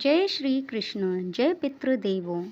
जय श्री कृष्ण। जय पितृदेवों।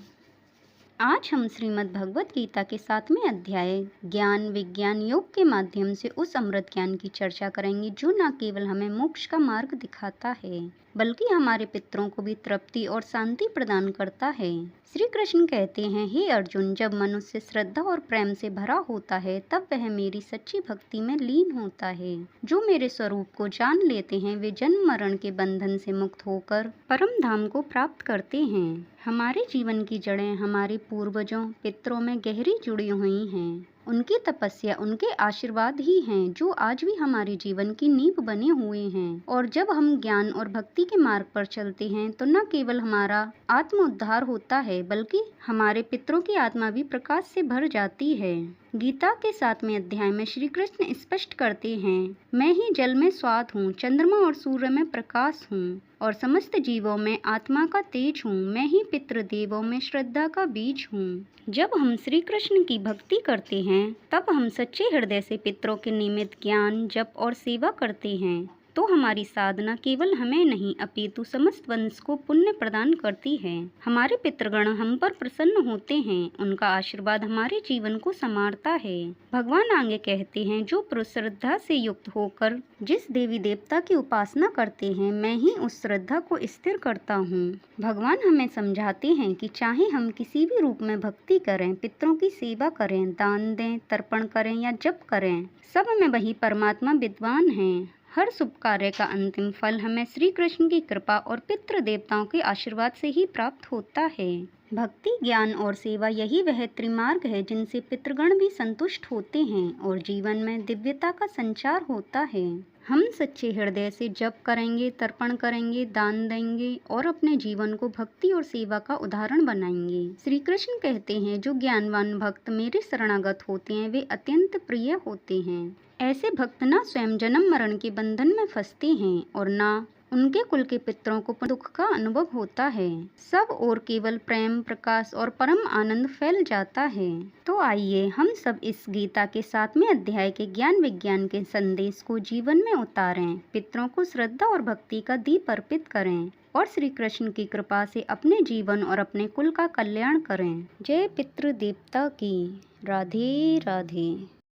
आज हम श्रीमद् भगवत गीता के 7वें अध्याय ज्ञान विज्ञान योग के माध्यम से उस अमृत ज्ञान की चर्चा करेंगे जो न केवल हमें मोक्ष का मार्ग दिखाता है बल्कि हमारे पितरों को भी तृप्ति और शांति प्रदान करता है। श्री कृष्ण कहते हैं, हे अर्जुन, जब मनुष्य श्रद्धा और प्रेम से भरा होता है तब वह मेरी सच्ची भक्ति में लीन होता है। जो मेरे स्वरूप को जान लेते हैं वे जन्म मरण के बंधन से मुक्त होकर परम धाम को प्राप्त करते हैं। हमारे जीवन की जड़ें हमारे पूर्वजों पितरों में गहरी जुड़ी हुई हैं। उनकी तपस्या, उनके आशीर्वाद ही हैं जो आज भी हमारे जीवन की नींव बने हुए हैं। और जब हम ज्ञान और भक्ति के मार्ग पर चलते हैं तो न केवल हमारा आत्म उद्धार होता है बल्कि हमारे पितरों की आत्मा भी प्रकाश से भर जाती है। गीता के 7वें अध्याय में श्री कृष्ण स्पष्ट करते हैं, मैं ही जल में स्वाद हूँ, चंद्रमा और सूर्य में प्रकाश हूँ और समस्त जीवों में आत्मा का तेज हूँ। मैं ही पितृदेवों में श्रद्धा का बीज हूँ। जब हम श्री कृष्ण की भक्ति करते हैं तब हम सच्चे हृदय से पितरों के निमित्त ज्ञान, जप और सेवा करते हैं तो हमारी साधना केवल हमें नहीं अपितु समस्त वंश को पुण्य प्रदान करती है। हमारे पितृगण हम पर प्रसन्न होते हैं, उनका आशीर्वाद हमारे जीवन को संवारता है। भगवान आगे कहते हैं, जो पुरुष श्रद्धा से युक्त होकर जिस देवी देवता की उपासना करते हैं मैं ही उस श्रद्धा को स्थिर करता हूँ। भगवान हमें समझाते हैं कि चाहे हम किसी भी रूप में भक्ति करें, पितरों की सेवा करें, दान दें, तर्पण करें या जप करें, सब में वही परमात्मा विद्वान है। हर शुभ कार्य का अंतिम फल हमें श्री कृष्ण की कृपा और पितृ देवताओं के आशीर्वाद से ही प्राप्त होता है। भक्ति, ज्ञान और सेवा यही वह त्रिमार्ग है जिनसे पितृगण भी संतुष्ट होते हैं और जीवन में दिव्यता का संचार होता है। हम सच्चे हृदय से जप करेंगे, तर्पण करेंगे, दान देंगे और अपने जीवन को भक्ति और सेवा का उदाहरण बनाएंगे। श्री कृष्ण कहते हैं, जो ज्ञानवान भक्त मेरे शरणागत होते हैं वे अत्यंत प्रिय होते हैं। ऐसे भक्त न स्वयं जन्म मरण के बंधन में फंसते हैं और न उनके कुल के पितरों को दुख का अनुभव होता है। सब और केवल प्रेम, प्रकाश और परम आनंद फैल जाता है। तो आइए हम सब इस गीता के 7वें अध्याय के ज्ञान विज्ञान के संदेश को जीवन में उतारें, पितरों को श्रद्धा और भक्ति का दीप अर्पित करें और श्री कृष्ण की कृपा से अपने जीवन और अपने कुल का कल्याण करें। जय पितृ देवता की। राधे राधे।